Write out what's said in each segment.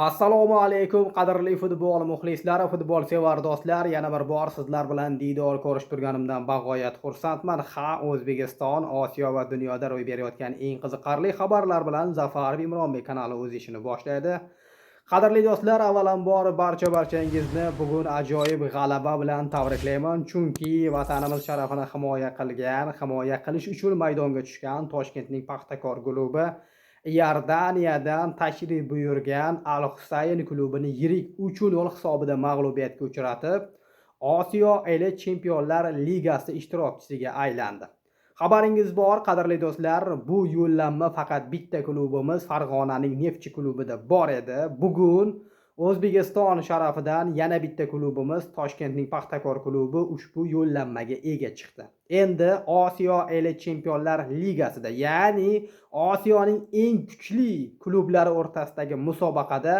Assalomu alaykum qadrli futbol muxlislari, futbol sevar do'stlar. Yana bir bor sizlar bilan diydor ko'rishib turganimdan bag'oyat xursandman. O'zbekiston, Osiyo va dunyoda ro'y berayotgan eng qiziqarli xabarlar bilan Zafar Imronbek kanali o'z ishini boshlaydi. Qadrli do'stlar, avvalambor barchangizni bugun ajoyib g'alaba bilan tabriklayman, chunki vatanimiz sharafini himoya qilish uchun maydonga tushgan Toshkentning Paxtakor klubi Iordaniyadan tashrif buyurgan Al-Husayn klubini yirik 3-0 hisobida mag'lubiyatga uchratib, Osiyo Elit Chempionlar Ligasi ishtirokchisiga aylandi. Xabaringiz bor, qadrli do'stlar, bu yo'llanma faqat bitta klubimiz Farg'onaning Neftchi klubida bor edi. Bugun O'zbekiston sharafidan yana bitta klubimiz Toshkentning Paxtakor klubi ushbu yo'llanmaga ega chiqdi. Endi Osiyo Elit Chempionlar Ligasida, ya'ni Osiyoning eng kuchli klublari o'rtasidagi musobaqada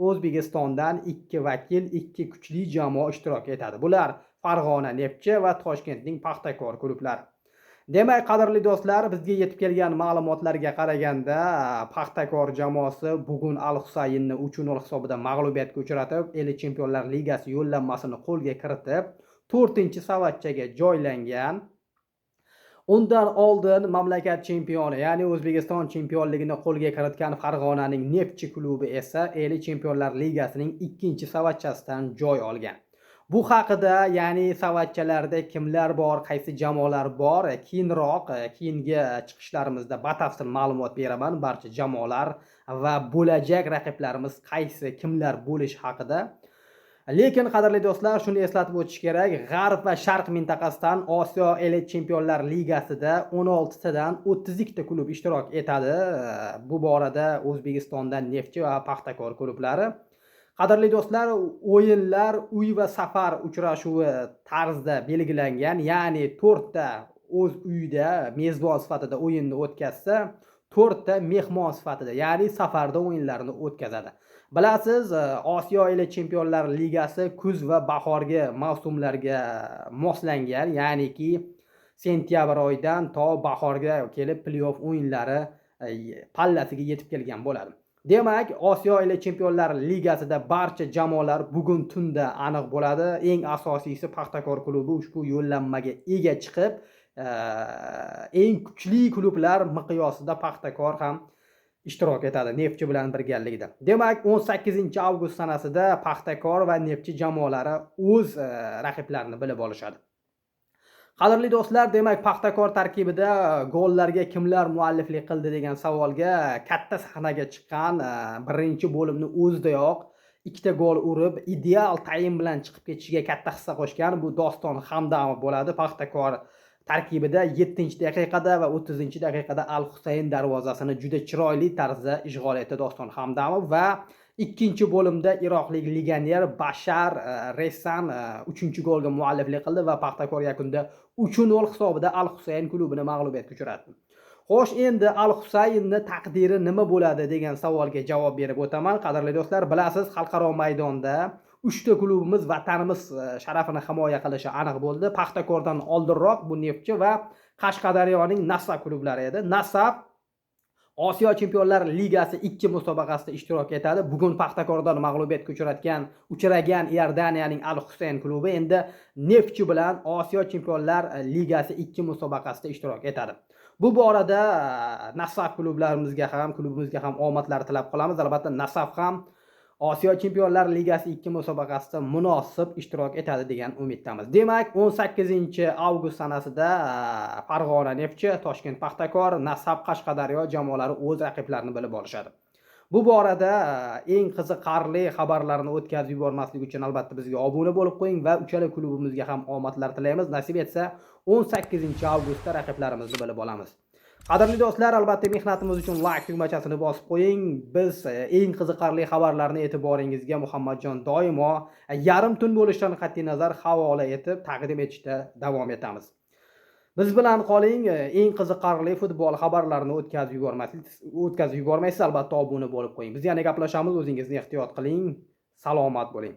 O'zbekistondan 2 vakil, 2 kuchli jamoa ishtirok etadi. Bular Farg'ona Neftchi va Toshkentning Paxtakor klublari. Demak, qadrli do'stlar, bizga yetib kelgan ma'lumotlarga qaraganda, Paxtakor jamoasi bugun Al-Husaynni 3-0 hisobida mag'lubiyatga uchratib, Elit Chempionlar Ligasi yo'llanmasini qo'lga kiritib, 4-savatchaga joylangan. Undan oldin mamlakat chempioni, ya'ni O'zbekiston chempionligini qo'lga kiritgan Farg'onaning Neftchi klubi esa Elit Chempionlar Ligasining 2-savatchasidan joy olgan. Bu haqida, ya'ni savatchalarda kimlar bor, qaysi jamoalar bor, keyingi chiqishlarimizda batafsil ma'lumot beraman. Barcha jamoalar va bo'lajak raqiblarimiz kimlar bo'lishi haqida. Lekin qadrli do'stlar, shuni eslatib o'tish kerak, G'arb va Sharq mintaqasidan Osiyo Elit Chempionlar Ligasida 16 dan 32 klub ishtirok etadi. Bu borada O'zbekistondan Neftchi va Paxtakor klublari. Qadrli do'stlar, o'yinlar uy va safar uchrashuvi tarzda belgilangan, ya'ni 4 ta o'z uyida mezbon sifatida o'yinni o'tkazsa, 4 ta mehmon sifatida, ya'ni safarda o'yinlarini o'tkazadi. Bilasiz, Osiyo Elit Chempionlar Ligasi kuz va bahorgi mavsumlarga moslangan, ya'niki sentyabr oyidan to bahorga kelib play-off o'yinlari pallasiga yetib kelgan bo'ladi. Demak, Osiyo Elit Chempionlar Ligasida barcha jamoalar bugun tunda aniq bo'ladi. Eng asosiysi Paxtakor klubi ushbu yo'llanmaga ega chiqib, eng kuchli klublar miqyosida Paxtakor ham ishtirok etadi Neftchi bilan birgalikda. Demak, 18-avgust sanasida Paxtakor va Neftchi jamoalari o'z raqiblarini bilib olishadi. Qadrli do'stlar, demak, Paxtakor tarkibida gollarga kimlar mualliflik qildi degan savolga katta sahnaga chiqqan, birinchi bo'limni o'zidayoq 2 ta gol urib, ideal taym bilan chiqib ketishiga katta hissa qo'shgan bu Doston Hamdamov bo'ladi. Paxtakor tarkibida 7-daqiqada va 30-daqiqada Al-Husayn darvozasini juda chiroyli tarzda ishg'ol etdi Doston Hamdamov va ikkinchi bo'limda iroqlik legioner Bashar Ressan 3-golga mualliflik qildi va Paxtakor yakunda 3-0 hisobida Al-Husayn klubini mag'lubiyatga uchratdi. Xo'sh, endi Al-Husaynni taqdiri nima bo'ladi degan savolga javob berib o'taman. Qadrli do'stlar, bilasiz, xalqaro maydonda 3 ta klubimiz vatanimiz sharafini himoya qilishi aniq bo'ldi. Paxtakordan oldinroq bu Neftchi va Qashqadaryoning Nasaf klublari edi. Nasaf Osiyo Chempionlar Ligasi 2 musobaqasida ishtirok etadi. Bugun Paxtakordan mag'lubiyatga uchragan Iordaniyaning Al-Husayn klubi endi Neftchi bilan Osiyo Chempionlar Ligasi 2 musobaqasida ishtirok etadi. Bu borada Nasaf klubimizga ham omadlar tilab qolamiz. Albatta, Nasaf ham Osiyo Chempionlar Ligasi 2 musobaqasida munosib ishtirok etadi degan umiddamiz. Demak, 18-avgust sanasida Farg'ona Neftchi, Toshkent Paxtakor, Nasaf Qashqadaryo jamoalari o'z raqiblarini bilib olishadi. Bu borada eng qiziqarli xabarlarni o'tkazib yubormaslik uchun albatta bizga obuna bo'lib qo'ying va uchala klubimizga ham omadlar tilaymiz. Nasib etsa, 18-avgustda raqiblarimizni bilib olamiz. Qadrli do'stlar, albatta mehnatimiz uchun like tugmachasini bosib qo'ying. Biz eng qiziqarli xabarlarni e'tiboringizga Muhammadjon doimo yarim tun bo'lishidan qat'iy nazar havola etib taqdim etishda davom etamiz. Biz bilan qoling, eng qiziqarli futbol xabarlarini o'tkazib yubormaysiz, albatta obuna bo'lib qo'ying. Biz yana gaplashamiz, o'zingizni ehtiyot qiling. Salomat bo'ling.